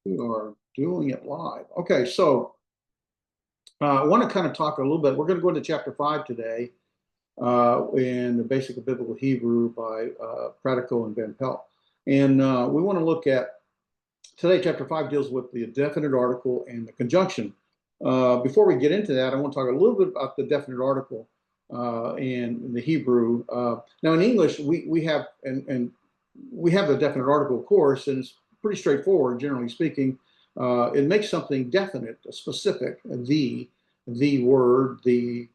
We are doing it live. Okay, so I want to kind of talk a little bit. We're going to go into chapter 5 today in the Basic of Biblical Hebrew by Pratico and Van Pelt. And we want to look at today, chapter 5 deals with the definite article and the conjunction. Before we get into that, I want to talk a little bit about the definite article in the Hebrew. Now, in English, we have and we have the definite article, of course, and it's pretty straightforward, generally speaking. It makes something definite, specific, the word, the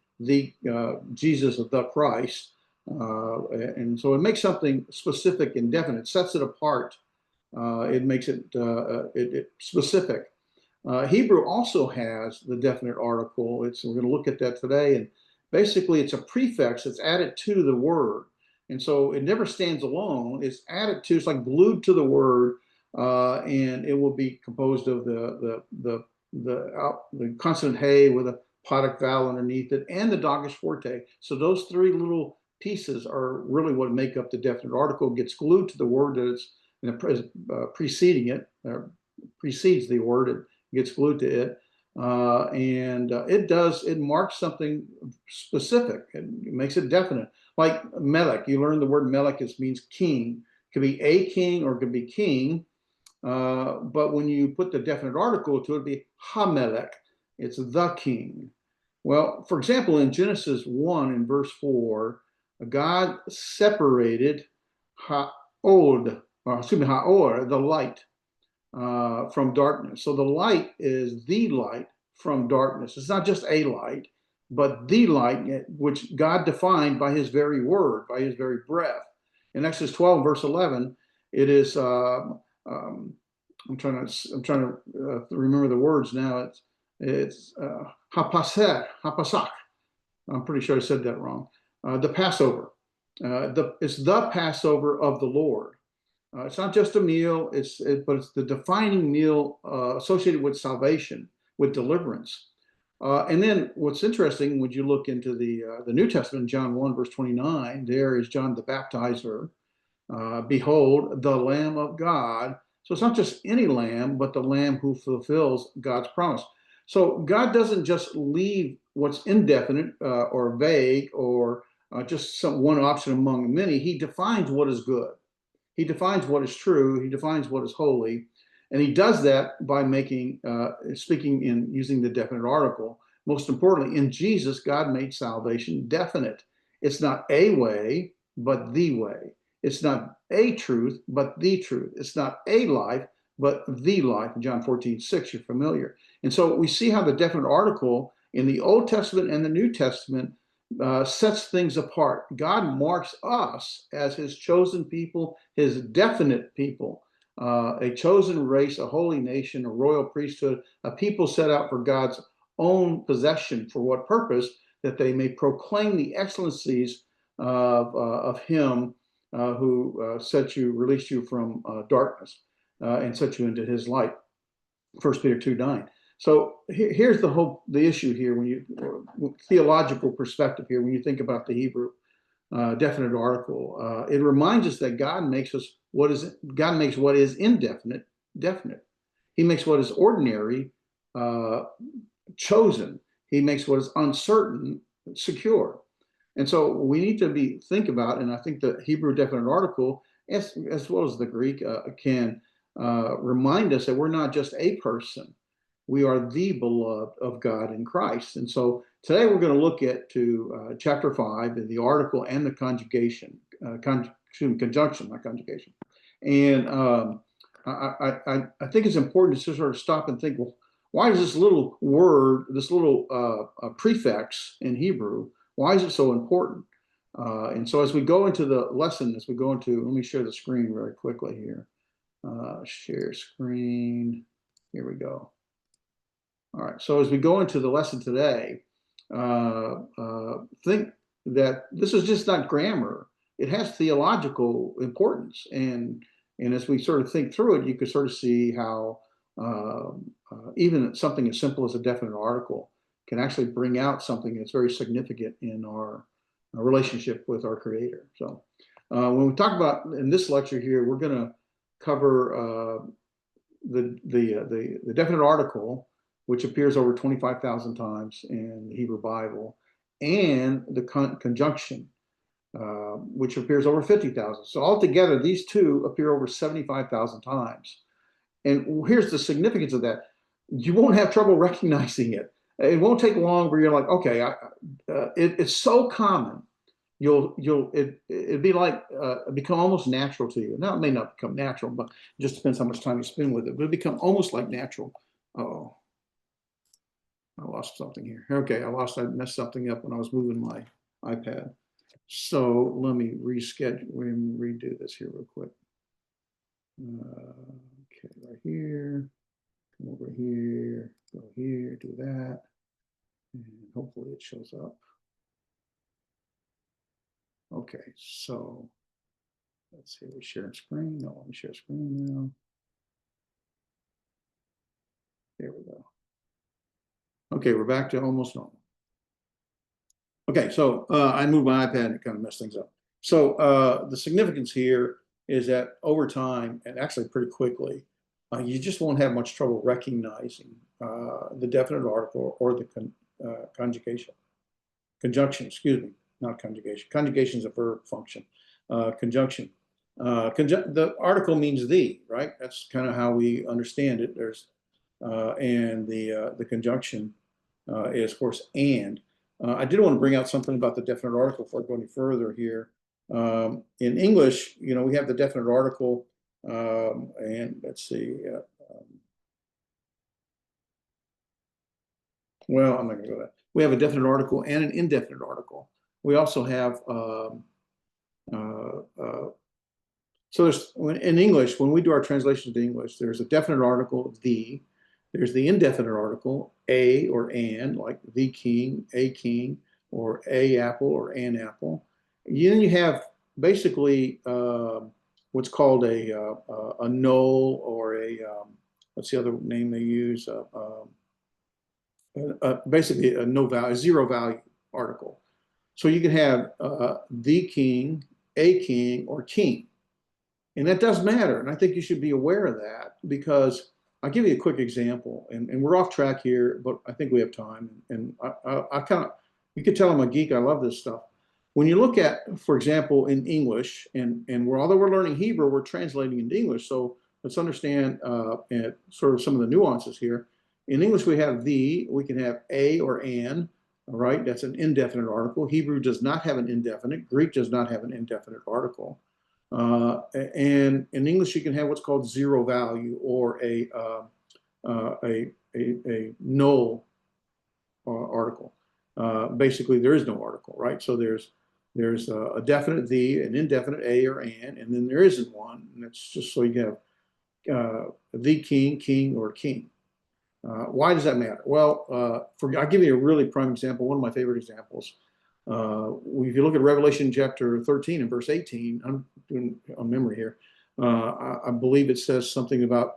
Jesus of the Christ, and so it makes something specific and definite, sets it apart. It makes it specific. Hebrew also has the definite article. We're going to look at that today, and basically it's a prefix that's added to the word, and so it never stands alone. It's added to. It's like glued to the word, and it will be composed of the consonant hey with a podic vowel underneath it, and the Dagesh forte. So those three little pieces are really what make up the definite article. It gets glued to the word that it's preceding it, precedes the word. It gets glued to it, and it marks something specific. It makes it definite. Like melech, you learn the word melech means king. It could be a king or it could be king. But when you put the definite article to it, it'd be Hamelech. It's the king. Well, for example, in Genesis 1 in verse 4, God separated Ha'od, Ha'or, the light, from darkness. So the light is the light from darkness. It's not just a light, but the light, which God defined by his very word, by his very breath. In Exodus 12, verse 11, it is, I'm trying to remember the words now. It's hapasak. I'm pretty sure I said that wrong. The Passover. It's the Passover of the Lord. It's not just a meal, but it's the defining meal associated with salvation, with deliverance. And then what's interesting, when you look into the New Testament, John 1, verse 29, there is John the Baptizer. Behold, the Lamb of God. So it's not just any lamb, but the lamb who fulfills God's promise. So God doesn't just leave what's indefinite or vague or just one option among many. He defines what is good. He defines what is true. He defines what is holy. And he does that by speaking in using the definite article. Most importantly, in Jesus, God made salvation definite. It's not a way, but the way. It's not a truth, but the truth. It's not a life, but the life. In John 14:6, you're familiar. And so we see how the definite article in the Old Testament and the New Testament sets things apart. God marks us as his chosen people, his definite people, a chosen race, a holy nation, a royal priesthood, a people set out for God's own possession. For what purpose? That they may proclaim the excellencies of him who released you from darkness and set you into his light. 1 Peter 2:9. So here's the issue here theological perspective here when you think about the Hebrew definite article. It reminds us that God makes what is indefinite definite. He makes what is ordinary chosen. He makes what is uncertain secure. And so we need to think about, and I think the Hebrew definite article, as well as the Greek, can remind us that we're not just a person. We are the beloved of God in Christ. And so today we're going to look at chapter 5, and the article and the conjunction, not conjugation. And I think it's important to sort of stop and think, well, why is this little word, this little prefix in Hebrew, why is it so important? And so as we go into the lesson, let me share the screen very quickly here. Share screen. Here we go. All right. So as we go into the lesson today, think that this is just not grammar. It has theological importance. And as we sort of think through it, you could sort of see how even something as simple as a definite article can actually bring out something that's very significant in our relationship with our Creator. So when we talk about in this lecture here, we're going to cover the definite article, which appears over 25,000 times in the Hebrew Bible, and the conjunction, which appears over 50,000. So altogether, these two appear over 75,000 times. And here's the significance of that. You won't have trouble recognizing it. It won't take long where you're like, okay, it's so common. It'd be like become almost natural to you. Now it may not become natural, but it just depends how much time you spend with it. But it become almost like natural. Oh, I lost something here. Okay, I messed something up when I was moving my iPad. So let me reschedule, redo this here real quick. Okay, right here, come over here, go here, do that, and hopefully it shows up. Okay, so let's see, we share screen. No, let me share screen now. There we go. Okay, we're back to almost normal. Okay, so I moved my iPad and it kind of messed things up. So the significance here is that over time, and actually pretty quickly, you just won't have much trouble recognizing the definite article or the conjunction, excuse me, not conjugation. Conjugation is a verb function. Conjunction. The article means the, right? That's kind of how we understand it. And the conjunction is, of course, and. I did want to bring out something about the definite article before I go any further here. In English, we have the definite article, and let's see. Well, I'm not going to go there. We have a definite article and an indefinite article. We also have, so in English, when we do our translations to English, there's a definite article, the, there's the indefinite article, a or an, like the king, a king, or a apple or an apple. Then you have basically what's called a null or what's the other name they use? Basically a no value, a zero value article. So you can have the king, a king, or king. And that does matter. And I think you should be aware of that because I'll give you a quick example. And we're off track here, but I think we have time. And I kind of, you could tell I'm a geek. I love this stuff. When you look at, for example, in English, and although we're learning Hebrew, we're translating into English. So let's understand sort of some of the nuances here. In English, we have the, we can have a or an, all right? That's an indefinite article. Hebrew does not have an indefinite. Greek does not have an indefinite article. And in English, you can have what's called zero value or a null article. Basically, there is no article, right? So there's a definite the, an indefinite a or an, and then there isn't one. And that's just so you have the king, king, or king. Why does that matter? Well, I'll give you a really prime example, one of my favorite examples. If you look at Revelation chapter 13 and verse 18, I'm doing a memory here. I believe it says something about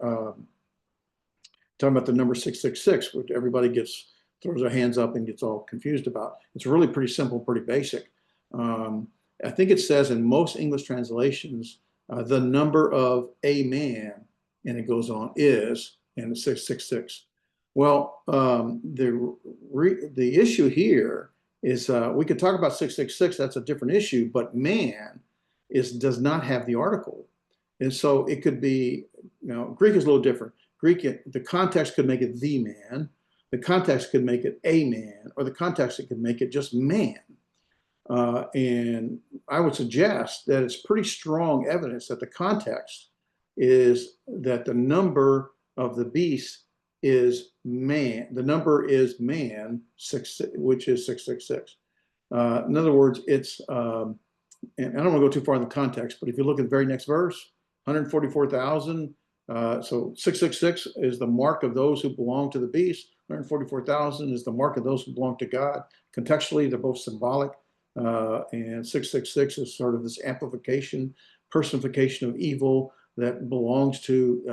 talking about the number 666, which everybody throws their hands up and gets all confused about. It's really pretty simple, pretty basic. I think it says in most English translations, the number of a man, and it goes on, is, and it's 666. Well, the issue here is we could talk about 666, that's a different issue, but man does not have the article. And so it could be, Greek is a little different. Greek, the context could make it the man, the context could make it a man, or the context it could make it just man. And I would suggest that it's pretty strong evidence that the context is that the number of the beast is man. The number is man, which is 666. In other words, it's, and I don't want to go too far in the context, but if you look at the very next verse, 144,000. So 666 is the mark of those who belong to the beast. 144,000 is the mark of those who belong to God. Contextually, they're both symbolic. And 666 is sort of this amplification, personification of evil that belongs to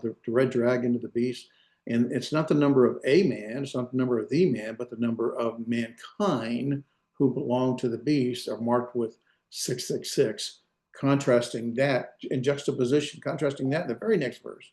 the red dragon, to the beast. And it's not the number of a man, it's not the number of the man, but the number of mankind who belong to the beast are marked with 666, contrasting that in juxtaposition, contrasting that in the very next verse.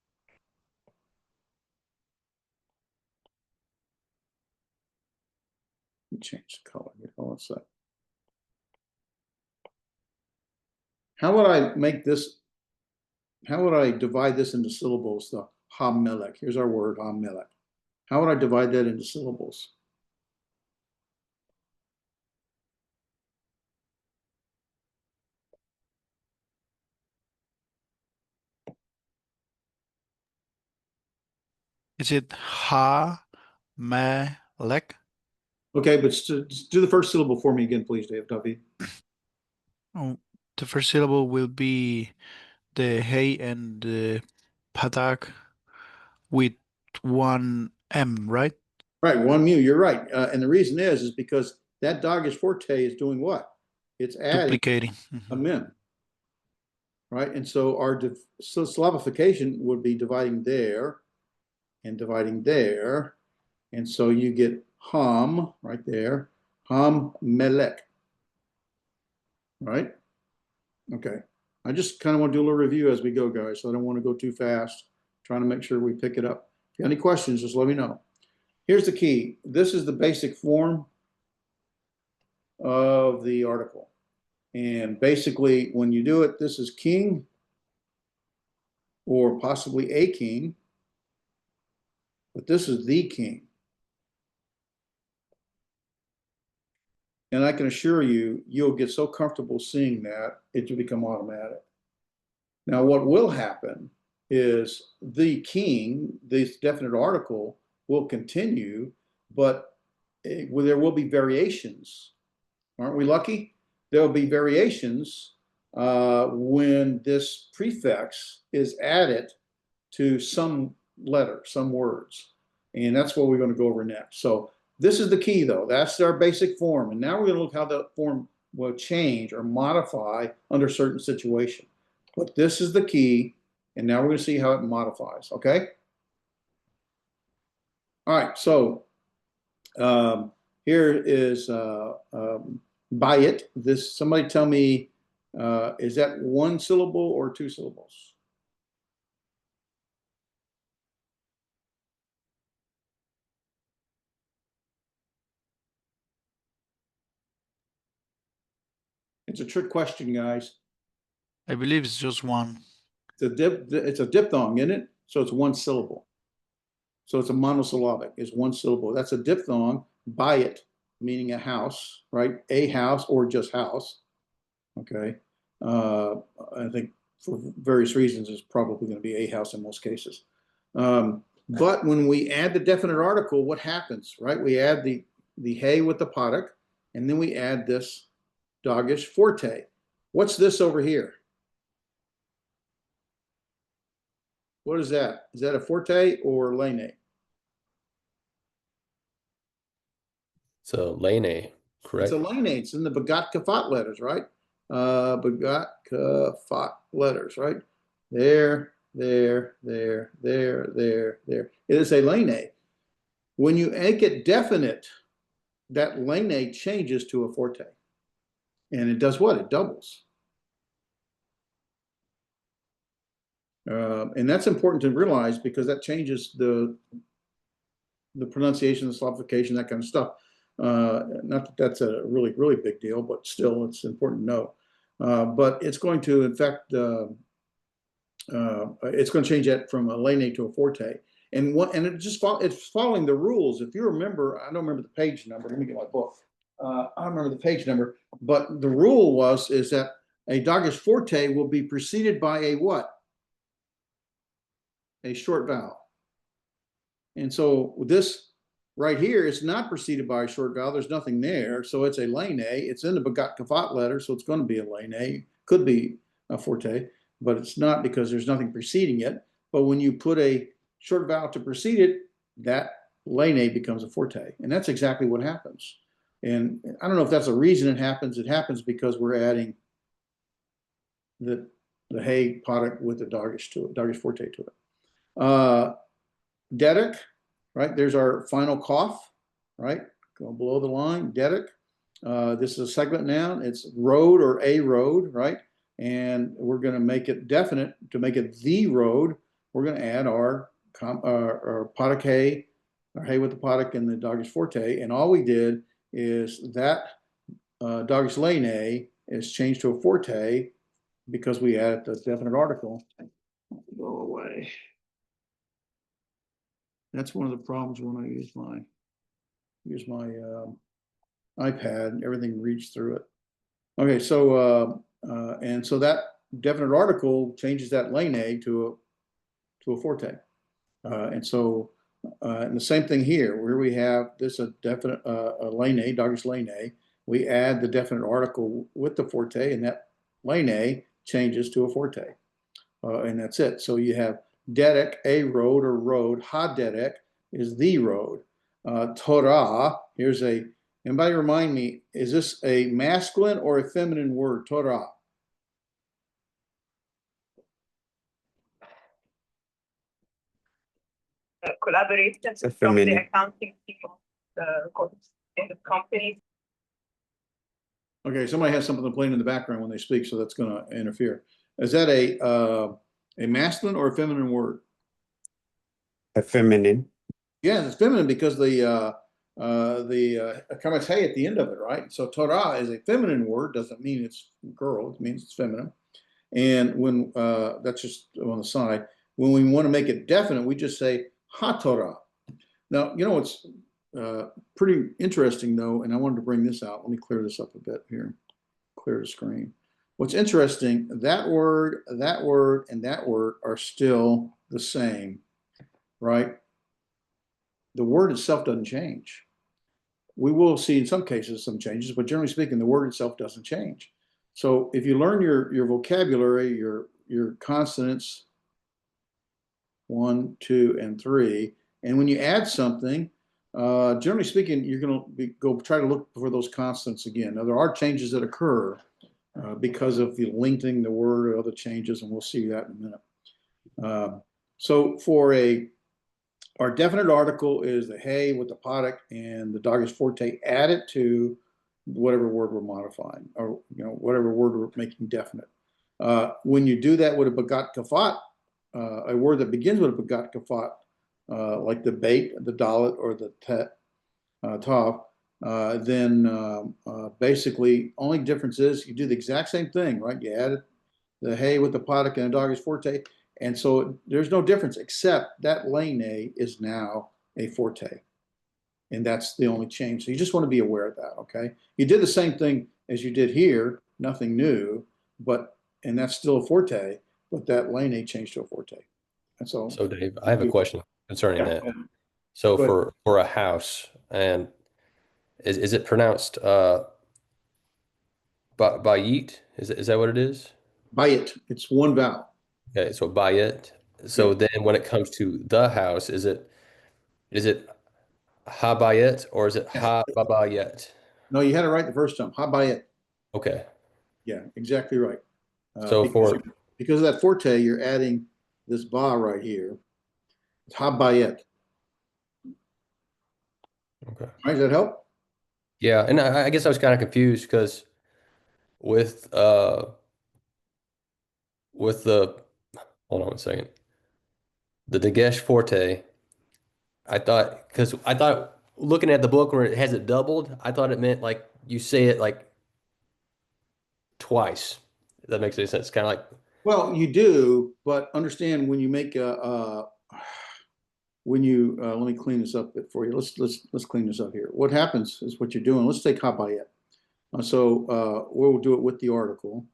change the color here. Hold on a sec. How would I make this? How would I divide this into syllables? The ha-melech. Here's our word, ha-melech. How would I divide that into syllables? Is it ha, me, lek? Okay, but just do the first syllable for me again, please, David. Oh, the first syllable will be the hey and the patak with one M, right? Right, one mu, you're right. And the reason is because that dogish forte is doing what? It's adding Duplicating. a mem, right? And so our so Slavification would be dividing there and dividing there. And so you get ham right there, ham melek, right? Okay. I just kind of want to do a little review as we go, guys. So I don't want to go too fast, trying to make sure we pick it up. If you have any questions, just let me know. Here's the key. This is the basic form of the article. And basically, when you do it, this is king or possibly a king, but this is the king. And I can assure you, you'll get so comfortable seeing that, it will become automatic. Now, what will happen is the king, this definite article, will continue, but there will be variations. Aren't we lucky? There will be variations when this prefix is added to some letter, some words. And that's what we're going to go over next. So this is the key, though. That's our basic form. And now we're going to look how the form will change or modify under certain situation. But this is the key. And now we're going to see how it modifies. Okay? All right. So here is by it. This, somebody tell me, is that one syllable or two syllables? It's a trick question, guys. I believe it's just one. It's a diphthong, isn't it? So it's one syllable. So it's a monosyllabic. It's one syllable. That's a diphthong. By it, meaning a house, right? A house or just house. Okay. I think for various reasons, it's probably going to be a house in most cases. But when we add the definite article, what happens, right? We add the hey with the potic, and then we add this dogish forte. What's this over here? What is that? Is that a forte or lene? So lene, correct? It's a lene. It's in the Bagat Kafat letters, right? Bagat Kafat letters, right? There. It is a lene. When you make it definite, that lene changes to a forte. And it does what? It doubles. And that's important to realize because that changes the pronunciation, the Slavification, that kind of stuff. Not that that's a really, really big deal, but still it's important to know. But it's going to, in fact, it's going to change that from a lene to a forte. And it's following the rules. If you remember, I don't remember the page number. Let me get my book. I don't remember the page number, but the rule is that a dogish forte will be preceded by a what? A short vowel. And so this right here is not preceded by a short vowel. There's nothing there. So it's a lene. It's in the Bagat Kafat letter, so it's going to be a lene. Could be a forte, but it's not because there's nothing preceding it. But when you put a short vowel to precede it, that lene becomes a forte. And that's exactly what happens. And I don't know if that's a reason it happens. It happens because we're adding the hey product with the dogish to it, dogish forte to it. Dedic, right? There's our final cough, right? Go below the line, dedic. This is a segment noun. It's road or a road, right? And we're going to make it definite. To make it the road, we're going to add our potic hey, our hey with the potic and the dogish forte. And all we did is that Douglas Lane is changed to a forte because we added the definite article. Go away. That's one of the problems when I use my iPad. Everything reads through it. Okay, so and so that definite article changes that Lane to a forte, and so and the same thing here, where we have this a definite Lane, Douglas Lane. We add the definite article with the forte, and that Lane changes to a forte, and that's it. So you have Dedek, a road or road. Ha Dedek is the road. Torah, here's a, anybody remind me, is this a masculine or a feminine word, Torah? Collaborators from the accounting people, the companies. Okay, somebody has something playing in the background when they speak, so that's going to interfere. Is that a masculine or a feminine word? A feminine. Yeah, it's feminine because the comes hey at the end of it, right? So Torah is a feminine word, doesn't mean it's girl, it means it's feminine. And when that's just on the side. When we want to make it definite, we just say ha Torah. Now, you know what's pretty interesting though, and I wanted to bring this out. Let me clear this up a bit here. Clear the screen. What's interesting, that word, and that word are still the same, right? The word itself doesn't change. We will see in some cases some changes, but generally speaking, the word itself doesn't change. So if you learn your vocabulary, your consonants, 1, 2, and 3, and when you add something, generally speaking, you're going to go try to look for those consonants again. Now there are changes that occur because of the lengthening the word or other changes, and we'll see that in a minute. So for our definite article is the hey with the potic and the Douglas forte added to whatever word we're modifying, or whatever word we're making definite. When you do that with a begot kafat, a word that begins with a begot kafat, like the bait, the dalet, or the tet, tav, then basically only difference is you do the exact same thing, right? You added the hey with the potic and the Douglas forte. And so there's no difference except that Lane is now a forte. And that's the only change. So you just want to be aware of that, okay? You did the same thing as you did here, nothing new, and that's still a forte, but that Lane changed to a forte. And so Dave, I have a question concerning that. So for a house, and is it pronounced bayit? Is that what it is? Bayit, it's one vowel. Okay, so bayit. So then when it comes to the house, is it ha bayit or is it ha babayet? No, you had it right the first time. Ha bayit. Okay. Yeah, exactly right. So because of that forte, you're adding this ba right here. It's ha bayit. Okay. All right, does that help? Yeah, and I guess I was kind of confused because with the hold on one second. The Dagesh Forte, I thought looking at the book where it has it doubled, I thought it meant like you say it like twice. If that makes any sense. Kind of like, Well, you do, but understand when you make let me clean this up a bit for you. Let's clean this up here. What happens is what you're doing. Let's take Habayet. So we'll do it with the article.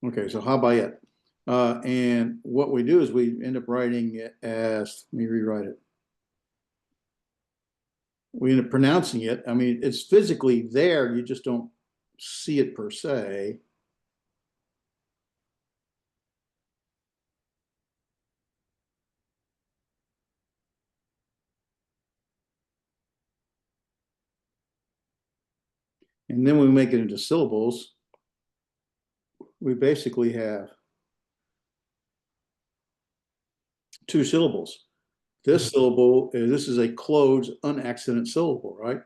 Okay, so Habayet. And what we do is we end up writing it as, let me rewrite it. We end up pronouncing it. I mean, it's physically there. You just don't see it per se. And then when we make it into syllables, we basically have 2 syllables. This syllable, this is a closed, unaccented syllable, right?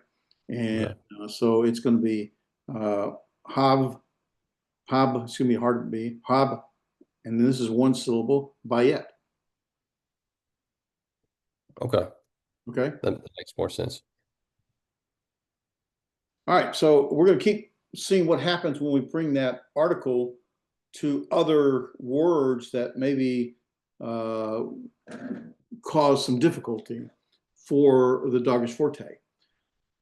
And so it's going to be hav Hab, excuse me, hard to be, hab, and this is one syllable, bayet. Okay, Okay. that makes more sense. All right. So we're going to keep seeing what happens when we bring that article to other words that maybe cause some difficulty for the Dogged Forte.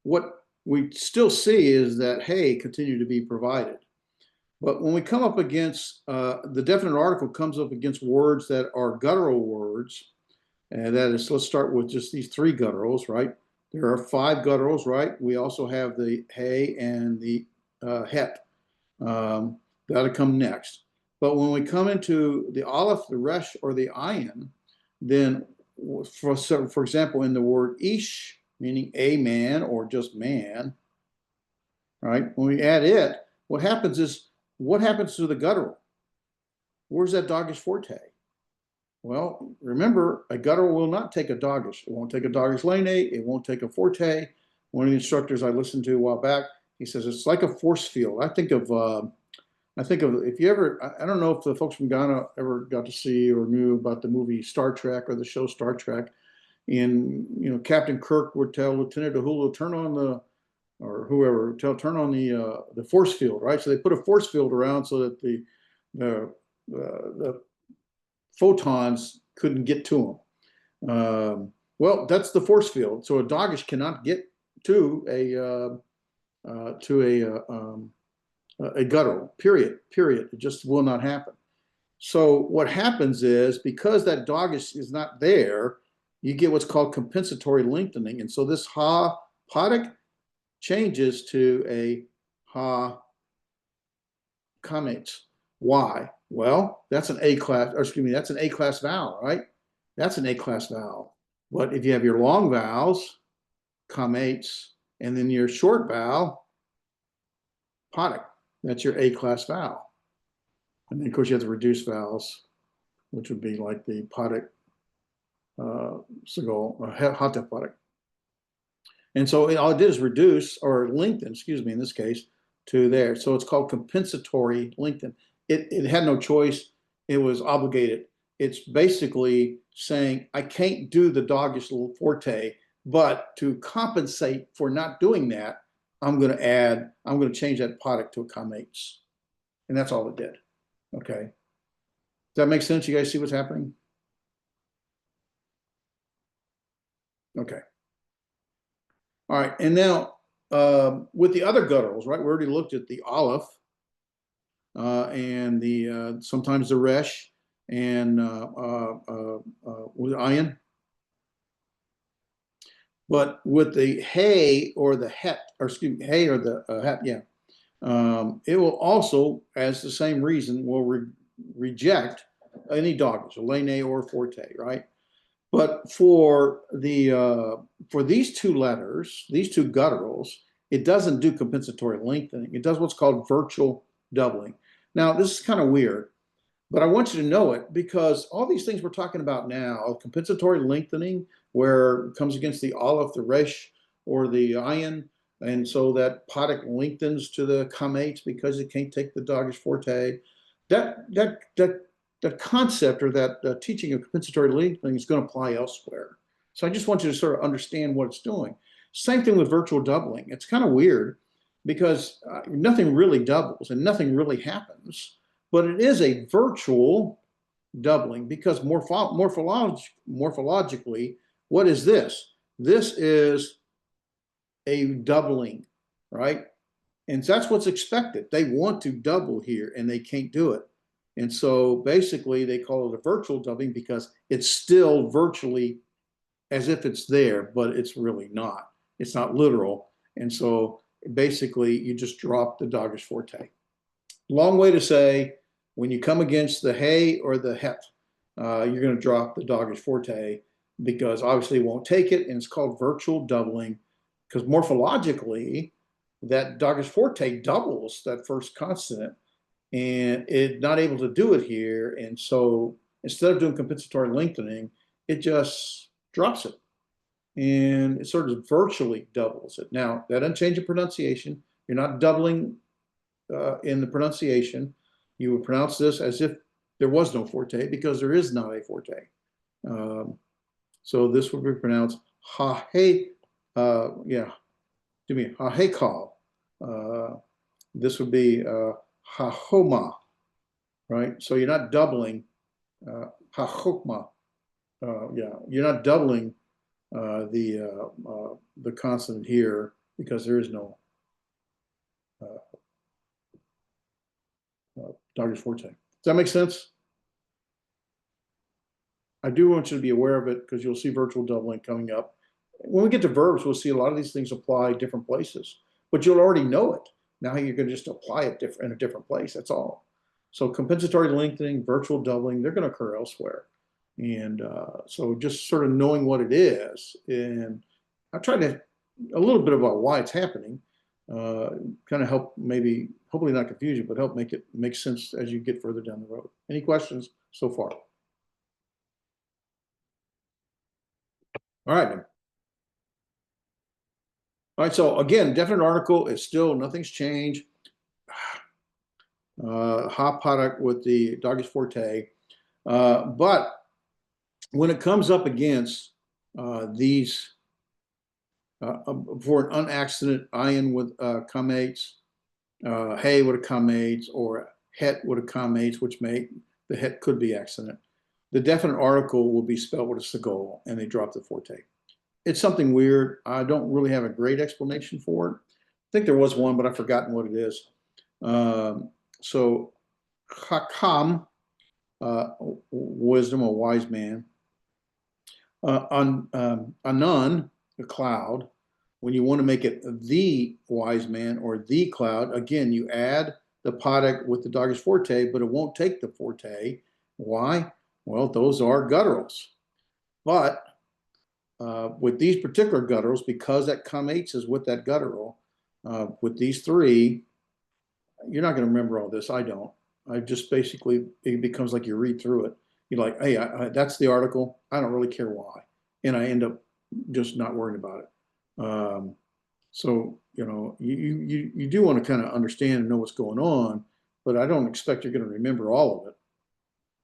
What we still see is that hay continue to be provided. But when we come up against, the definite article comes up against words that are guttural words, and that is, let's start with just these 3 gutturals, right? There are 5 gutturals, right? We also have the hay and the het. That'll come next. But when we come into the aleph, the resh, or the ayin, then for example, in the word ish, meaning a man or just man, right? When we add it, what happens to the guttural? Where's that doggish forte? Well, remember, a guttural will not take a doggish. It won't take a doggish lane. It won't take a forte. One of the instructors I listened to a while back, he says it's like a force field. I think of if you ever, I don't know if the folks from Ghana ever got to see or knew about the movie Star Trek or the show Star Trek. And Captain Kirk would tell Lieutenant Uhura, turn on the, or whoever, turn on the force field, right? So they put a force field around so that the photons couldn't get to them. Well, that's the force field. So a doggish cannot get to a guttural. Period. It just will not happen. So what happens is, because that doggish is not there, you get what's called compensatory lengthening, and so this ha podic changes to a ha comates. Why? Well, that's an A class, or excuse me, that's an A class vowel, right? That's an A class vowel. But if you have your long vowels, comates, and then your short vowel, podic, that's your A class vowel. And then of course you have the reduced vowels, which would be like the podic, sigol, hatef podic. And so all it did is reduce or lengthen, excuse me, in this case, to there. So it's called compensatory lengthen. It had no choice. It was obligated. It's basically saying, I can't do the doggish little forte, but to compensate for not doing that, I'm going to change that podic to a comates. And that's all it did. Okay. Does that make sense? You guys see what's happening? Okay. All right. And now with the other gutturals, right? We already looked at the aleph and the sometimes the resh and with ayin. But with the hay or the het, or excuse me, hay or the het, yeah, it will also, as the same reason, will reject any doggish, a lane or forte, right? But for these 2 letters, these 2 gutturals, it doesn't do compensatory lengthening. It does what's called virtual doubling. Now, this is kind of weird, but I want you to know it, because all these things we're talking about now, compensatory lengthening, where it comes against the aleph, the resh, or the ayin, and so that podic lengthens to the comates because it can't take the doggish forte. That concept, or that teaching of compensatory lengthening, is going to apply elsewhere. So I just want you to sort of understand what it's doing. Same thing with virtual doubling. It's kind of weird because nothing really doubles and nothing really happens, but it is a virtual doubling because morphologically, what is this? This is a doubling, right? And that's what's expected. They want to double here and they can't do it. And so basically they call it a virtual doubling because it's still virtually as if it's there, but it's really not. It's not literal. And so basically you just drop the doggish forte. Long way to say, when you come against the hay or the het, you're going to drop the doggish forte because obviously it won't take it, and it's called virtual doubling because morphologically that doggish forte doubles that first consonant, and it's not able to do it here. And so instead of doing compensatory lengthening, it just drops it, and it sort of virtually doubles it. Now, that doesn't change the pronunciation. You're not doubling in the pronunciation, you would pronounce this as if there was no forte, because there is not a forte. So this would be pronounced ha-he, yeah, give me ha-he-kal. This would be ha-homa, right? So you're not doubling ha-hokma. Yeah, you're not doubling the consonant here because there is no Dr. Forte. Does that make sense? I do want you to be aware of it because you'll see virtual doubling coming up. When we get to verbs, we'll see a lot of these things apply different places, but you'll already know it. Now you're going to just apply it in a different place. That's all. So compensatory lengthening, virtual doubling, they're going to occur elsewhere. And so just sort of knowing what it is, and I tried to a little bit about why it's happening, kind of help maybe, hopefully not confuse you, but help make it make sense as you get further down the road. Any questions so far? All right. All right. So again, definite article is still, nothing's changed. Ha product with the Doggis Forte. But when it comes up against these, for an unaccented ion with comates, hay with a comates, or het with a comates, which make the het could be accident, the definite article will be spelled with a segol, and they drop the forte. It's something weird. I don't really have a great explanation for it. I think there was one, but I've forgotten what it is. So Hakam, wisdom, a wise man. Anan, the cloud. When you want to make it the wise man or the cloud, again, you add the product with the Doggis Forte, but it won't take the forte. Why? Well, those are gutturals. But with these particular gutturals, because that comates is with that guttural, with these three, you're not going to remember all this. I don't. I just basically, it becomes like you read through it. You're like, hey, that's the article. I don't really care why. And I end up just not worrying about it. So, you know, you do want to kind of understand and know what's going on, but I don't expect you're going to remember all of it.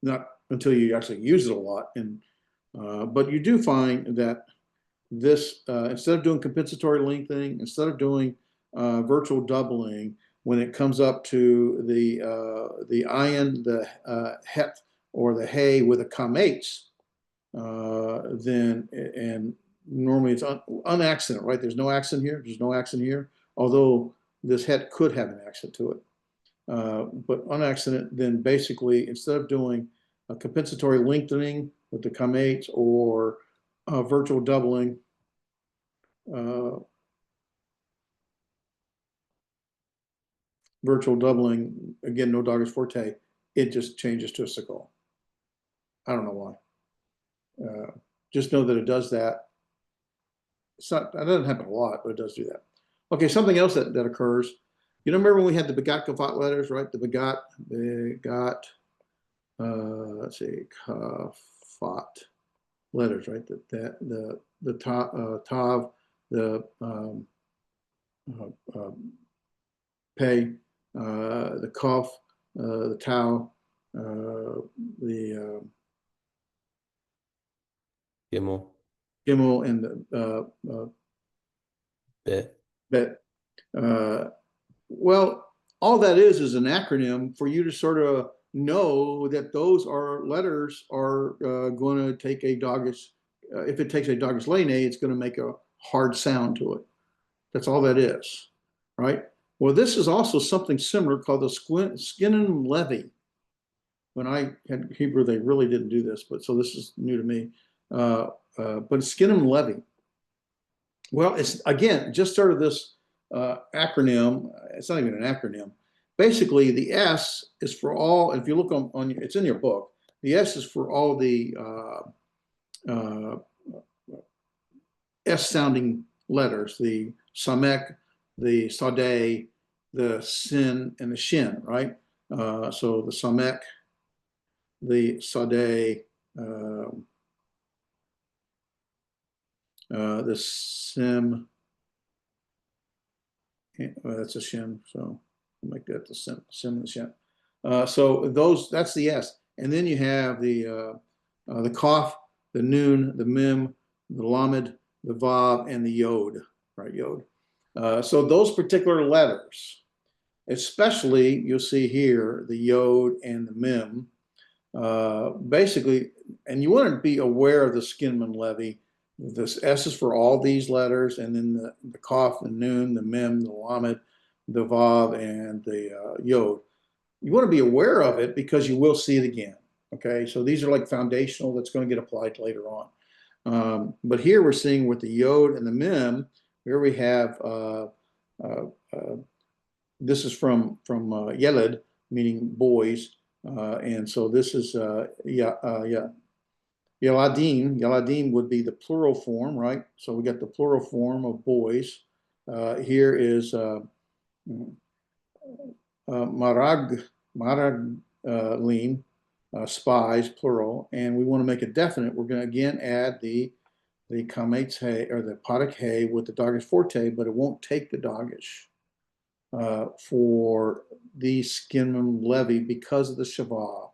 Not until you actually use it a lot. And but you do find that this, instead of doing compensatory lengthening, instead of doing virtual doubling, when it comes up to the ion, the het, or the hay with a comates, then, and normally it's unaccent, right? There's no accent here. There's no accent here, although this het could have an accent to it. But unaccented, then basically, instead of doing a compensatory lengthening with the comates or virtual doubling, again, no Doggis Forte, it just changes to a segol. I don't know why. Just know that it does that. It's not, that doesn't happen a lot, but it does do that. Okay, something else that occurs. You know, remember when we had the begot kafat letters, right? The begot, let's see, kafat letters, right? The tav, the pay, the kaf, the tau, the Gimel, gimel, and the bet. bet. Well, all that is an acronym for you to sort of know that those are letters are going to take a Doggis. If it takes a Doggis lane, it's going to make a hard sound to it. That's all that is, right? Well, this is also something similar called the Skinnin levy. When I had Hebrew, they really didn't do this, but so this is new to me. But Skinnin levy. Well, it's again just sort of this acronym. It's not even an acronym. Basically, the S is for all. If you look on it's in your book. The S is for all the S-sounding letters: the samek, the sadeh, the sin, and the shin. Right. So the samek, the sadeh, the sim. Well, that's a shin. So make that the sim, so that's the S. And then you have the Qaf, the Nun, the Mem, the Lamed, the Vav, and the Yod, right? Yod. So those particular letters, especially you'll see here, the Yod and the Mem, basically, and you want to be aware of the Skinman levy. This S is for all these letters, and then the Qaf, the Nun, the Mem, the Lamed, the Vav, and the Yod. You want to be aware of it because you will see it again. Okay, so these are like foundational that's going to get applied later on. But here we're seeing with the Yod and the Mem, here we have this is from Yeled, meaning boys, and so this is Yeladim. Yeladim would be the plural form, right? So we got the plural form of boys. Here is Maraglim, spies, plural, and we want to make it definite. We're going to again add the Kametz Hay or the Parak Hay with the Dagesh Forte, but it won't take the Dagesh for the Skinman levy because of the Shavah.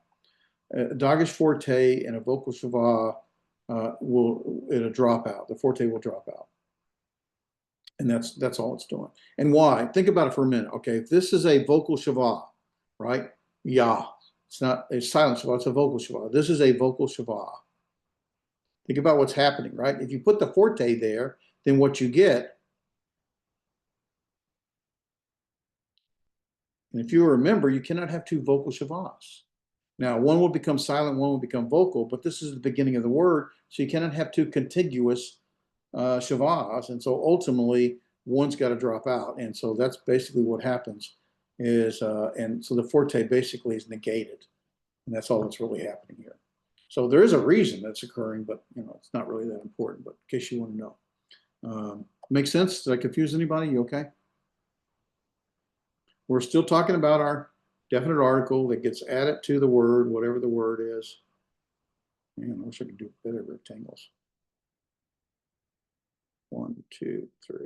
Dagesh Forte and a vocal Shavah it'll drop out. The Forte will drop out. And that's all it's doing. And why? Think about it for a minute. Okay, if this is a vocal Shavah, right? Yeah, it's not a silent Shavah, it's a vocal Shavah. This is a vocal Shavah. Think about what's happening, right? If you put the Forte there, then what you get, and if you remember, you cannot have two vocal Shavahs. Now, one will become silent, one will become vocal, but this is the beginning of the word, so you cannot have two contiguous Shavahs, and so ultimately one's got to drop out, and so that's basically what happens is, and so the Forte basically is negated, and that's all that's really happening here. So there is a reason that's occurring, but it's not really that important, but in case you want to know. Makes sense? Did I confuse anybody? You okay? We're still talking about our definite article that gets added to the word, whatever the word is. Man, I wish I could do better rectangles. 1, 2, 3.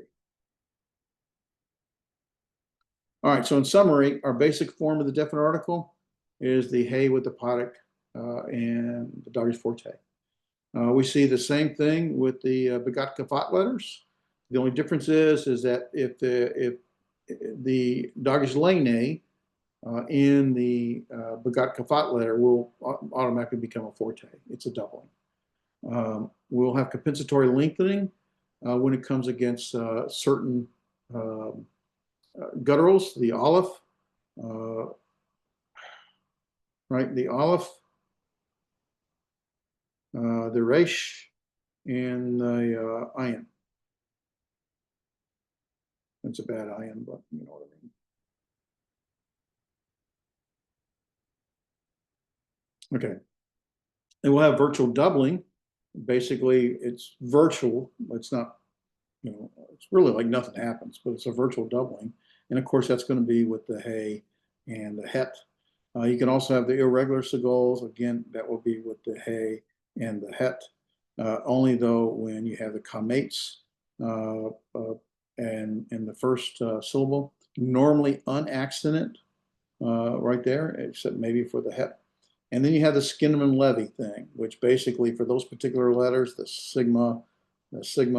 All right, so in summary, our basic form of the definite article is the Hay with the Parak and the Dagesh Forte. We see the same thing with the Begat Kafat letters. The only difference is that if the Dagesh Lene in the Begat Kafat letter will automatically become a Forte. It's a doubling. We'll have compensatory lengthening when it comes against certain gutturals, the Aleph, right? The Aleph, the Resh, and the Ayin. That's a bad Ayin, but you know what I mean. Okay. And we'll have virtual doubling. Basically, it's virtual. It's not, it's really like nothing happens, but it's a virtual doubling. And of course, that's going to be with the Hay and the Het. You can also have the irregular segols. Again, that will be with the Hay and the Het. Only though when you have the Kametz and in the first syllable, normally unaccented right there, except maybe for the Het. And then you have the Skinman levy thing, which basically for those particular letters, the sigma, the Sade,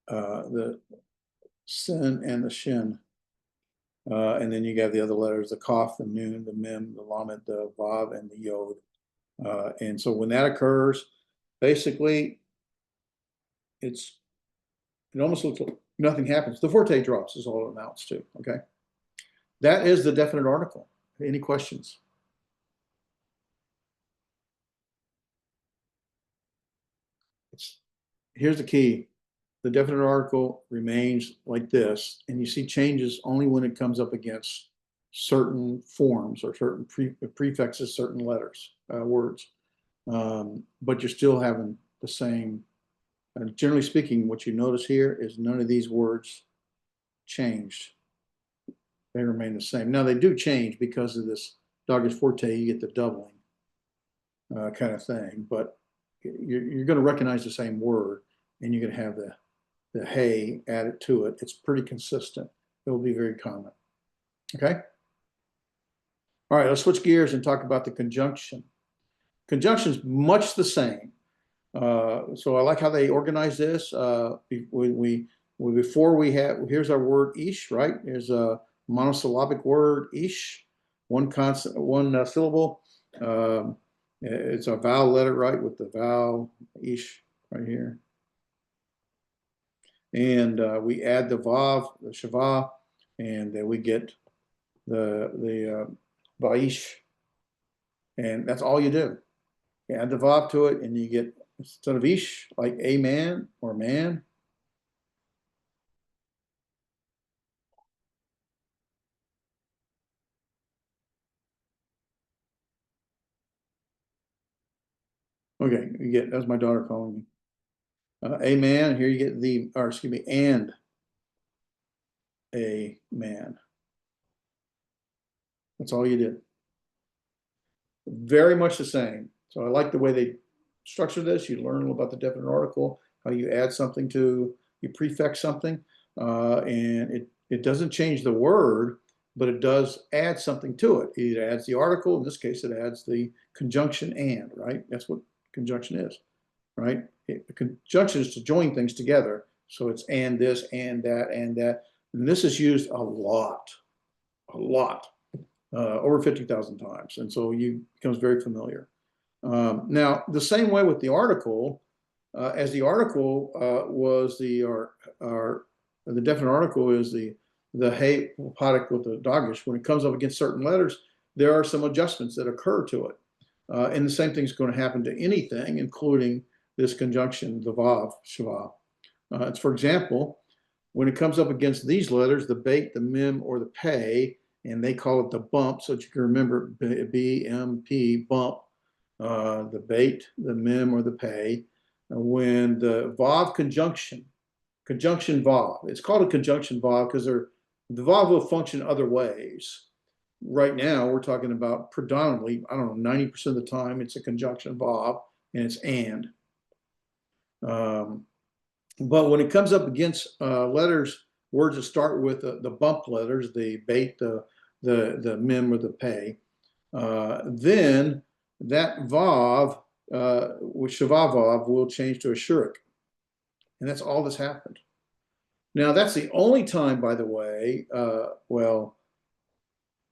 the Sin, and the Shin. And then you have the other letters, the Qaf, the Nun, the Mem, the Lamed, the Vav, and the Yod. And so when that occurs, basically, it almost looks like nothing happens. The Forte drops is all it amounts to, okay? That is the definite article. Any questions? Here's the key. The definite article remains like this, and you see changes only when it comes up against certain forms or certain prefixes, certain letters, words. But you're still having the same. And generally speaking, what you notice here is none of these words changed. They remain the same. Now they do change because of this Dagesh Forte. You get the doubling kind of thing, but you're going to recognize the same word. and you're going to have the hey added to it. It's pretty consistent. It will be very common. Okay. All right, let's switch gears and talk about the conjunction. Conjunction is much the same. So I like how they organize this. Before we have, here's our word ish, right? Here's a monosyllabic word ish, one constant, one syllable. It's a vowel letter, right? With the vowel ish right here. And we add the vav, the shava, and then we get the vaish. And that's all you do. You add the vav to it, and you get, instead of ish, like a man or man. Okay, you get, that's my daughter calling me. A man, here you get the, or excuse me, and a man. That's all you did. Very much the same. So I like the way they structure this. You learn about the definite article, how you add something to, you prefix something, and it doesn't change the word, but it does add something to it. It adds the article. In this case, it adds the conjunction and, right? That's what conjunction is, right? The conjunction is to join things together. So it's and this, and that, and that. And this is used a lot, over 50,000 times. And so you becomes very familiar. Now, the same way with the article, as the article was the definite article is the hey product with the dogish. When it comes up against certain letters, there are some adjustments that occur to it. And the same thing is going to happen to anything, including this conjunction, the vav, shava. It's, for example, when it comes up against these letters, the bait, the mem, or the pay, and they call it the bump, so that you can remember BMP, bump, the bait, the mem, or the pay. When the vav conjunction vav, it's called a conjunction vav because the vav will function other ways. Right now, we're talking about predominantly, I don't know, 90% of the time, it's a conjunction vav, and it's and. But when it comes up against letters, words that start with the bump letters, the bait, the mem, or the pay, then that vav, which shava vav, will change to a shurik. And that's all that's happened. Now, that's the only time, by the way,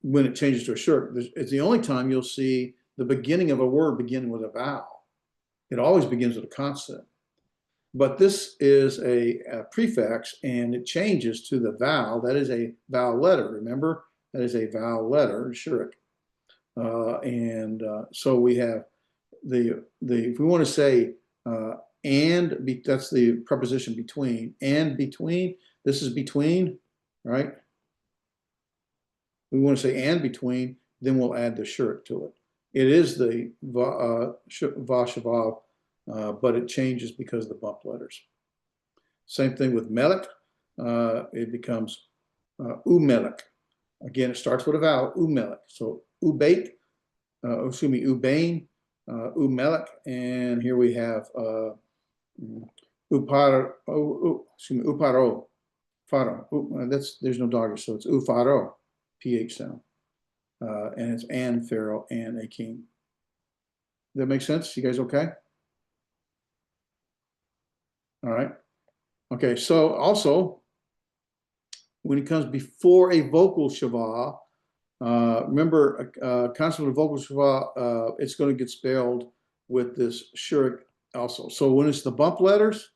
when it changes to a shurik, it's the only time you'll see the beginning of a word beginning with a vowel. It always begins with a consonant. But this is a prefix, and it changes to the vowel. That is a vowel letter. Remember, that is a vowel letter, shurik. So we have if we want to say that's the preposition between, and between, this is between, right? We want to say and between, then we'll add the shurik to it. It is the va-shavav, but it changes because of the bump letters. Same thing with melek. It becomes umelek. Again, it starts with a vowel, umelek. So ubait, ubain, umelek, and here we have uparo, faro. There's no doggy, so it's ufaro, ph sound, and it's and pharaoh and a king. Does that make sense? You guys okay? All right. Okay. So also, when it comes before a vocal shava, remember, consonant with vocal shava, it's going to get spelled with this shurik also. So when it's the bump letters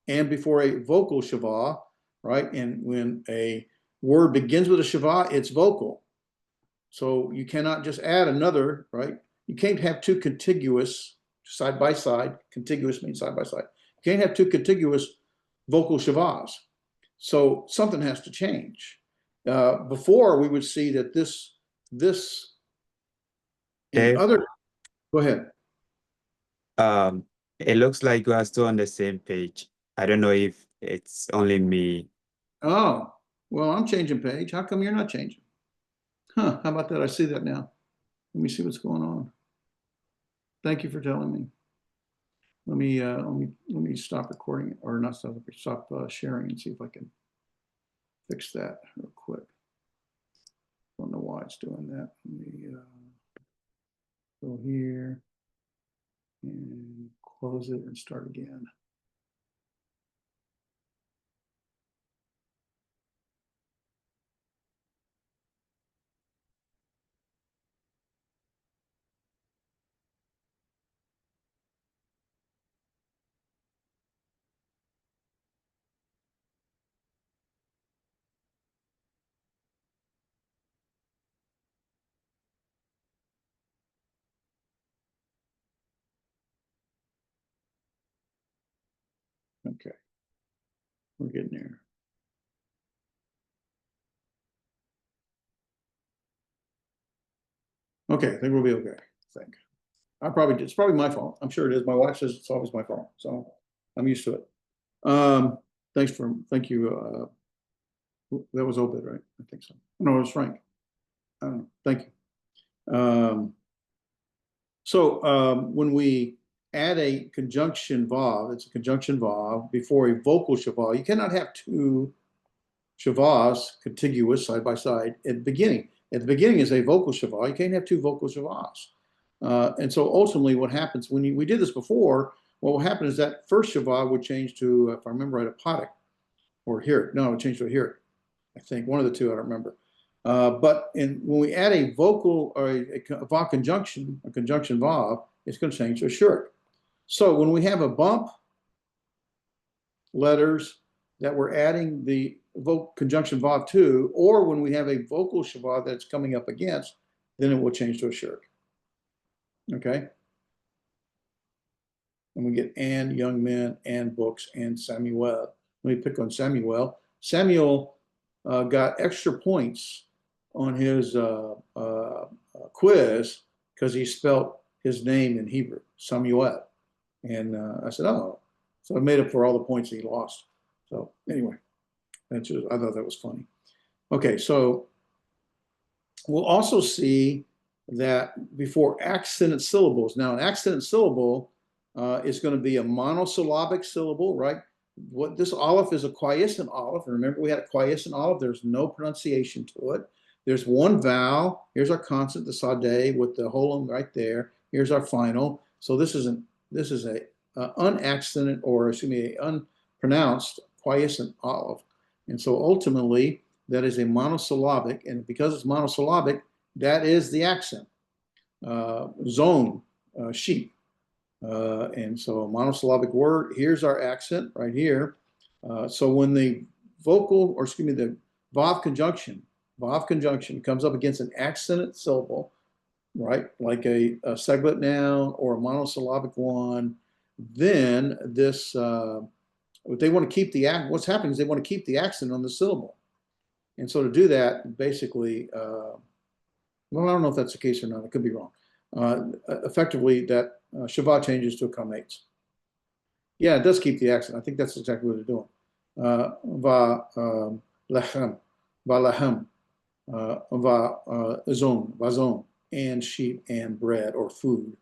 and before a vocal shava, right? And when a word begins with a shava, it's vocal. So you cannot just add another, right? You can't have two contiguous side by side. Contiguous means side by side. You can't have two contiguous vocal shavas. So something has to change. Before we would see that this in Dave, other, go ahead. it looks like we are still on the same page. I don't know if it's only me. Oh, well, I'm changing page. How come you're not changing? Huh, how about that? I see that now. Let me see what's going on. Thank you for telling me. let me stop recording, or not stop sharing, and see if I can fix that real quick. Don't know why it's doing that. Let me go here and close it and start again. Okay, we're getting there. Okay, I think we'll be okay. I think. It's probably my fault. I'm sure it is. My wife says it's always my fault, so I'm used to it. Thank you. That was Obed, right? I think so. No, it was Frank. Thank you. When we add a conjunction vav, it's a conjunction vav before a vocal shavah. You cannot have two shavahs contiguous side by side at the beginning. At the beginning is a vocal shavah. You can't have two vocal shavahs. And so ultimately what happens when we did this before, what will happen is that first shavah would change to, if I remember right, a padik or hirit. No, it would change to a hirit. I think one of the two, I don't remember. But when we add a vocal or a vav conjunction, a conjunction vav, it's going to change to a shirt. So when we have a bump letters that we're adding the conjunction vav to, or when we have a vocal shavah that's coming up against, then it will change to a shirt. Okay? And we get and young men and books and Samuel. Let me pick on Samuel. Samuel got extra points on his quiz because he spelt his name in Hebrew, Samuel. And I said, oh, so I made up for all the points he lost. So anyway, I thought that was funny. Okay, so we'll also see that before accented syllables. Now, an accented syllable is going to be a monosyllabic syllable, right? What this aleph is a quiescent aleph. Remember, we had a quiescent aleph. There's no pronunciation to it. There's one vowel. Here's our consonant, the sadeh, with the holum right there. Here's our final. So this is a unaccented, or excuse me, an unpronounced quiescent aleph. And so ultimately, that is a monosyllabic, and because it's monosyllabic, that is the accent. Zone, sheep. And so a monosyllabic word, here's our accent right here. So when the vocal, or excuse me, the vav conjunction comes up against an accented syllable, right? Like a seglet noun or a monosyllabic one, then this, they want to keep what's happening is they want to keep the accent on the syllable. And so to do that, basically, well, I don't know if that's the case or not. I could be wrong. Effectively, that shavah changes to a kamates. Yeah, it does keep the accent. I think that's exactly what they're doing. Va lechem, va lechem, va vazon, and sheep and bread or food,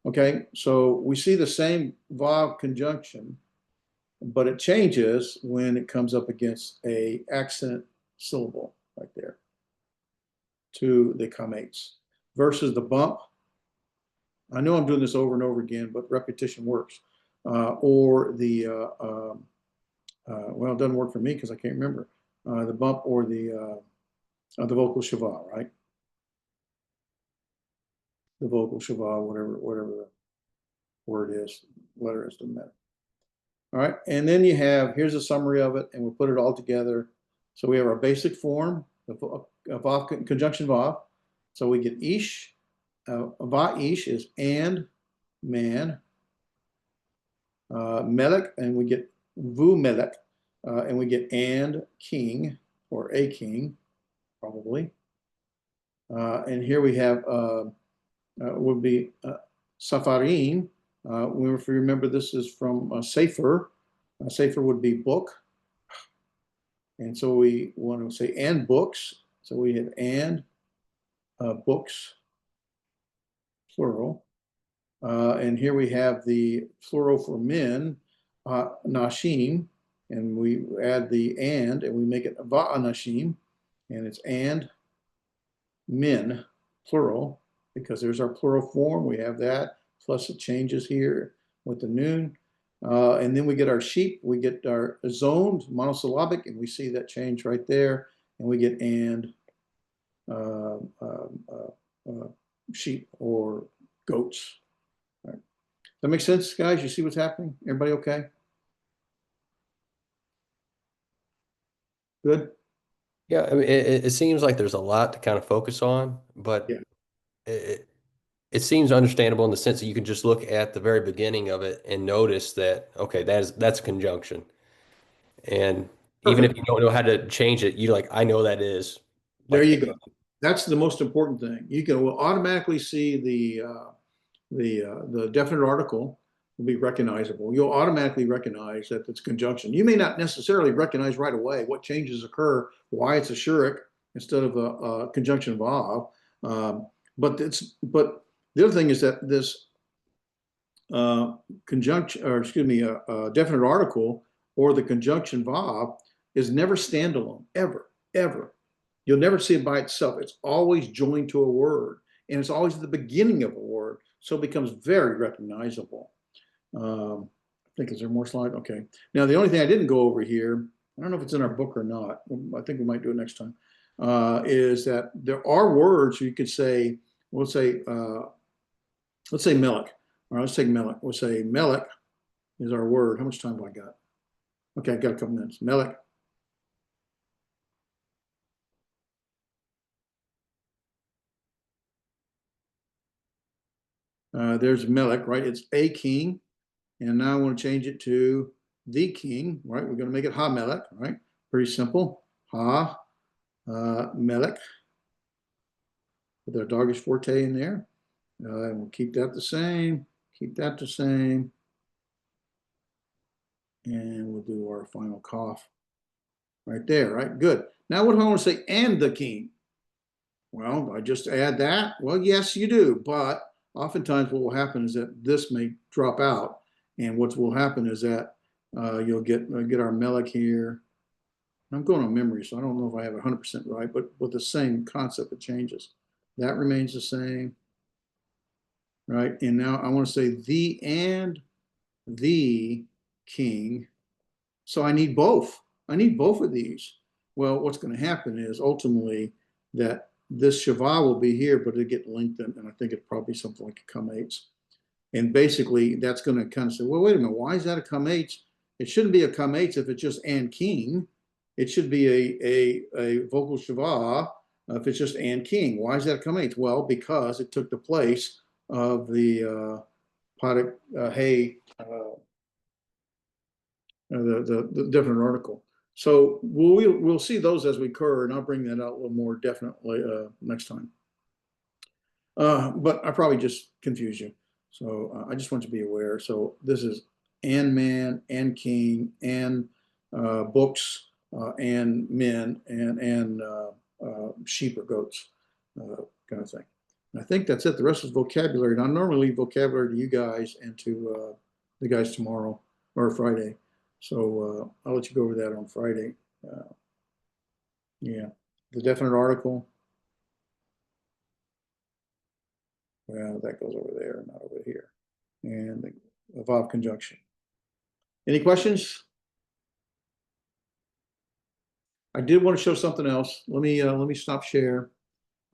Okay, so we see the same vav conjunction, but it changes when it comes up against a accent syllable right there to the kamates versus the bump. I know I'm doing this over and over again, but repetition works. Or the, well, it doesn't work for me because I can't remember. The bump or the vocal shavah, right? The vocal shavah, whatever the word is, letter is, doesn't matter. All right, and then you have, here's a summary of it, and we'll put it all together. So we have our basic form, the vav, conjunction vav. So we get ish, va-ish is and, man, melech, and we get vu melech, and we get and king, or a king, probably. And here we have, would be safarim. If you remember, this is from Sefer. Sefer would be book. And so we want to say and books. So we have and books, plural. And here we have the plural for men, nashim, and we add the and we make it va'anashim, and it's and men, plural, because there's our plural form. We have that, plus it changes here with the noon. And then we get our sheep, we get our zoned, monosyllabic, and we see that change right there. And we get and sheep or goats. All right. That makes sense, guys? You see what's happening? Everybody okay? Good? Yeah, I mean, it seems like there's a lot to kind of focus on, but Yeah. it seems understandable in the sense that you can just look at the very beginning of it and notice that, okay, that's a conjunction. And even if Perfect. you don't know how to change it, you like, I know that is There like, you go. That's the most important thing. You can will automatically see the definite article will be recognizable. You'll automatically recognize that it's conjunction. You may not necessarily recognize right away what changes occur, why it's a shurik instead of a conjunction of av. But the other thing is that this conjunction, or excuse me, a definite article or the conjunction vav is never standalone, ever, ever. You'll never see it by itself. It's always joined to a word, and it's always at the beginning of a word, so it becomes very recognizable. I think, is there more slide? Okay. Now, the only thing I didn't go over here, I don't know if it's in our book or not. I think we might do it next time, is that there are words you could say, let's say Melech. All right, let's take Melech. We'll say Melech is our word. How much time do I got? Okay, I got a couple minutes. Melech. There's Melech, right? It's a king. And now I want to change it to the king, right? We're going to make it Ha Melech, right? Pretty simple. Ha Melech with our Dargish Forte in there. And we'll keep that the same. Keep that the same. And we'll do our final cough right there, right? Good. Now what do I want to say? And the king. Well, I just add that. Well, yes, you do. But oftentimes what will happen is that this may drop out. And what will happen is that you'll get our Melech here. I'm going on memory, so I don't know if I have 100% right, but with the same concept, it changes. That remains the same, right? And now I want to say the and the king. So I need both. I need both of these. Well, what's going to happen is ultimately that this Shiva will be here, but it'll get lengthened, and I think it'll probably be something like a Kamates. And basically, that's going to kind of say, well, wait a minute, why is that a Kamates? It shouldn't be a Kamates if it's just and king. It should be a vocal Shiva if it's just and king. Why is that a Kamates? Well, because it took the place of the Padak Hey the different article. So we'll see those as we occur, and I'll bring that out a little more definitely next time. But I probably just confused you. So I just want you to be aware. So this is and man and king and books and men and sheep or goats kind of thing. And I think that's it. The rest is vocabulary. And I normally leave vocabulary to you guys and to the guys tomorrow or Friday. So I'll let you go over that on Friday. Yeah, the definite article. Well, that goes over there, not over here. And the Vav conjunction. Any questions? I did want to show something else. Let me stop share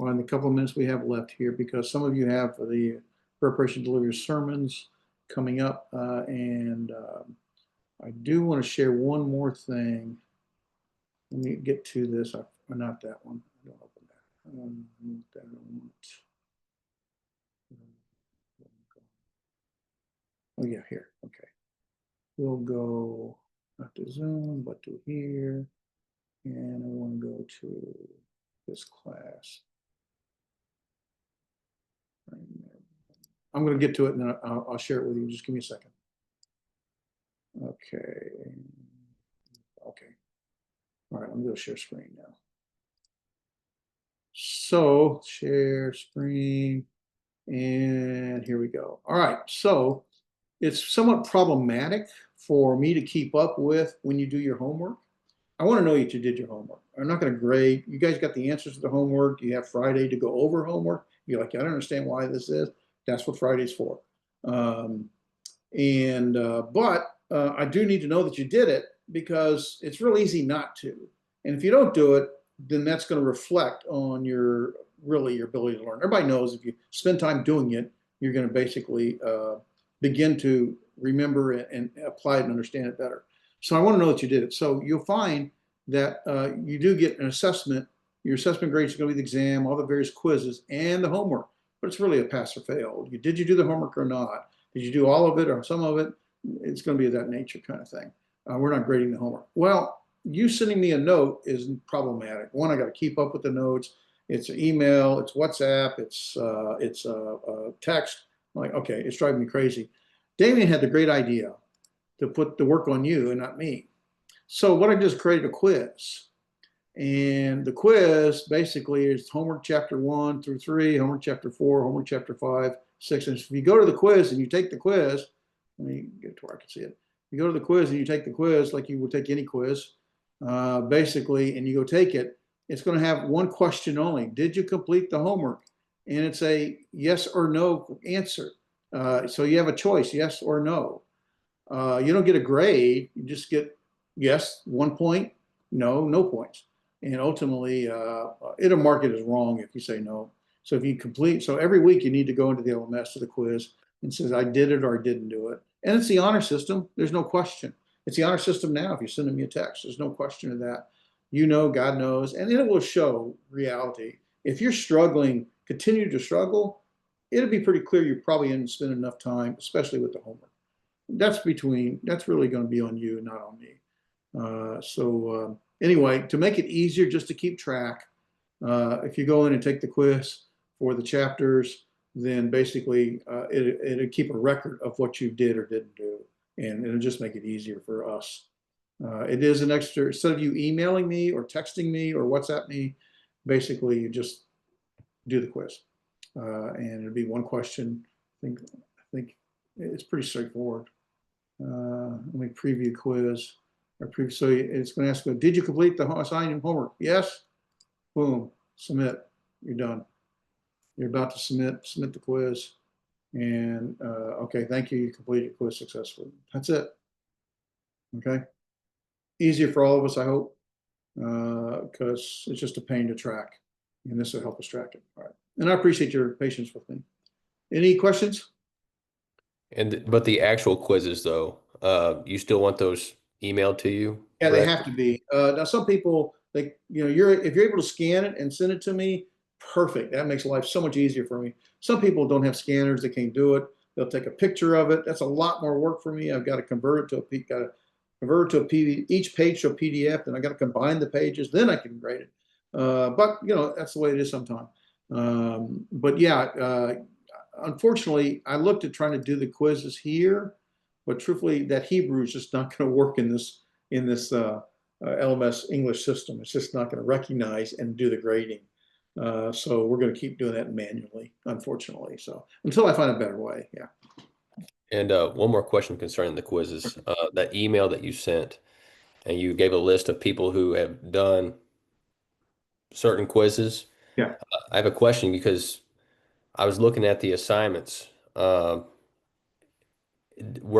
on the couple of minutes we have left here, because some of you have the preparation delivery sermons coming up, and I do want to share one more thing. Let me get to this. Not that one. I don't open that. That I want. Oh yeah, here. Okay. We'll go not to Zoom, but to here. And I want to go to this class. I'm going to get to it, and then I'll share it with you. Just give me a second. Okay. Okay. All right, I'm going to share screen now. So share screen. And here we go. All right, so it's somewhat problematic for me to keep up with when you do your homework. I want to know that you did your homework. I'm not going to grade. You guys got the answers to the homework. You have Friday to go over homework. You're like, I don't understand why this is. That's what Friday's for. But I do need to know that you did it because it's real easy not to. And if you don't do it, then that's going to reflect on your ability to learn. Everybody knows if you spend time doing it, you're going to basically begin to remember it and apply it and understand it better. So I want to know that you did it. So you'll find that you do get an assessment. Your assessment grades are going to be the exam, all the various quizzes, and the homework. But it's really a pass or fail. Did you do the homework or not? Did you do all of it or some of it? It's going to be that nature kind of thing. We're not grading the homework. Well, you sending me a note is problematic. One, I got to keep up with the notes. It's an email, it's WhatsApp, it's text. I'm like, okay, it's driving me crazy. Damien had the great idea to put the work on you and not me. So what I just created a quiz. And the quiz basically is homework chapter 1 through 3, homework chapter 4, homework chapter 5, 6. And if you go to the quiz and you take the quiz, let me get to where I can see it. You go to the quiz and you take the quiz like you would take any quiz, basically, and you go take it, it's going to have one question only. Did you complete the homework? And it's a yes or no answer. So you have a choice, yes or no. You don't get a grade. You just get yes, 1 point, no, no points. And ultimately, it'll mark it as wrong if you say no. So if you complete, so every week you need to go into the LMS to the quiz and says, I did it or I didn't do it. And it's the honor system. There's no question. It's the honor system now. If you're sending me a text, there's no question of that. You know, God knows, and it will show reality. If you're struggling, continue to struggle, it'll be pretty clear you probably didn't spend enough time, especially with the homework. That's really going to be on you, not on me. Anyway, to make it easier just to keep track, if you go in and take the quiz for the chapters, then basically it'll keep a record of what you did or didn't do, and it'll just make it easier for us. It is an extra, instead of you emailing me or texting me or WhatsApp me, basically you just do the quiz. And it'll be one question. I think it's pretty straightforward. Let me preview quiz. So it's going to ask, did you complete the assigned homework? Yes. Boom. Submit. You're done. You're about to submit the quiz. And okay, thank you. You completed your quiz successfully. That's it. Okay. Easier for all of us, I hope, because it's just a pain to track. And this will help us track it. All right. And I appreciate your patience with me. Any questions? But the actual quizzes, though, you still want those emailed to you? Yeah, they have to be. Now, some people, if you're able to scan it and send it to me, perfect. That makes life so much easier for me. Some people don't have scanners; they can't do it. They'll take a picture of it. That's a lot more work for me. I've got to convert it to each page to a PDF, then I got to combine the pages. Then I can grade it. But that's the way it is sometimes. But yeah, unfortunately, I looked at trying to do the quizzes here, but truthfully, that Hebrew is just not going to work in this LMS English system. It's just not going to recognize and do the grading. So we're going to keep doing that manually, unfortunately. So until I find a better way, yeah. And one more question concerning the quizzes. That email that you sent, and you gave a list of people who have done certain quizzes. Yeah. I have a question because I was looking at the assignments. Were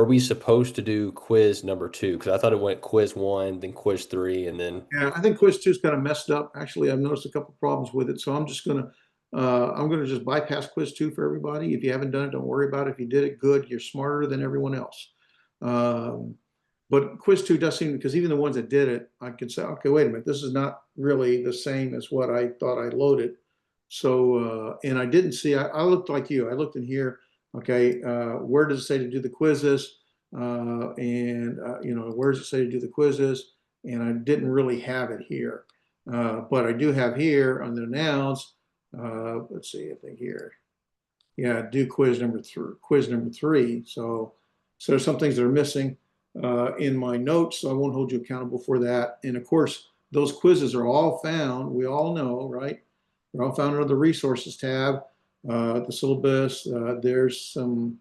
we supposed to do quiz number 2? Because I thought it went quiz 1, then quiz 3, and then Yeah, I think quiz 2 is kind of messed up. Actually, I've noticed a couple problems with it, so I'm gonna just bypass quiz 2 for everybody. If you haven't done it, don't worry about it. If you did it, good. You're smarter than everyone else. But quiz 2 does seem, because even the ones that did it, I could say, okay, wait a minute, this is not really the same as what I thought I loaded. So, and I didn't see. I looked like you. I looked in here. Okay, where does it say to do the quizzes? Where does it say to do the quizzes? And I didn't really have it here, but I do have here on the nouns. Let's see, I think here, yeah, do quiz number 3. So there's some things that are missing in my notes, so I won't hold you accountable for that. And of course, those quizzes are all found. We all know, right? They're all found under the resources tab. the syllabus. There's some,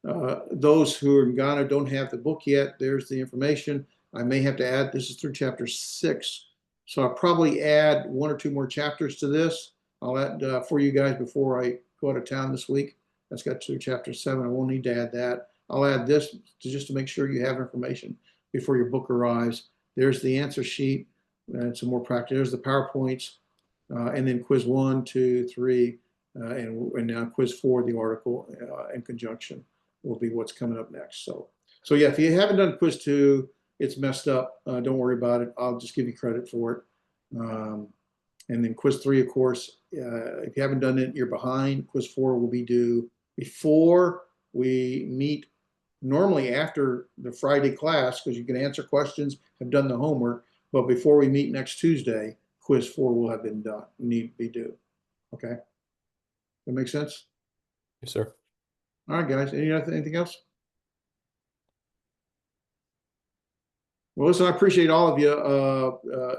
those who are in Ghana don't have the book yet. There's the information. I may have to add, this is through chapter 6. So I'll probably add 1 or 2 more chapters to this. I'll add for you guys before I go out of town this week. That's got to chapter 7. I won't need to add that. I'll add this just to make sure you have information before your book arrives. There's the answer sheet and some more practice. There's the PowerPoints, and then quiz 1, 2, 3, and now quiz 4, the article in conjunction will be what's coming up next. So yeah, if you haven't done quiz 2, it's messed up. Don't worry about it. I'll just give you credit for it. And then quiz 3, of course, if you haven't done it, you're behind. Quiz 4 will be due before we meet, normally after the Friday class, because you can answer questions, have done the homework, but before we meet next Tuesday, quiz 4 will have been done, need to be due. Okay? That make sense? Yes, sir. All right, guys. Anything else? Well, listen, I appreciate all of you.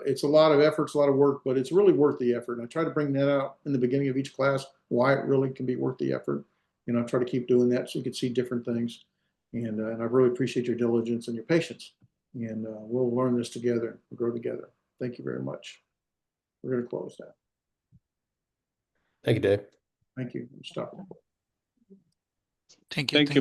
It's a lot of effort, it's a lot of work, but it's really worth the effort. And I try to bring that out in the beginning of each class, why it really can be worth the effort. And I try to keep doing that so you can see different things. And I really appreciate your diligence and your patience. And we'll learn this together and grow together. Thank you very much. We're going to close that. Thank you, Dave. Thank you. Stop. Thank you. Thank you.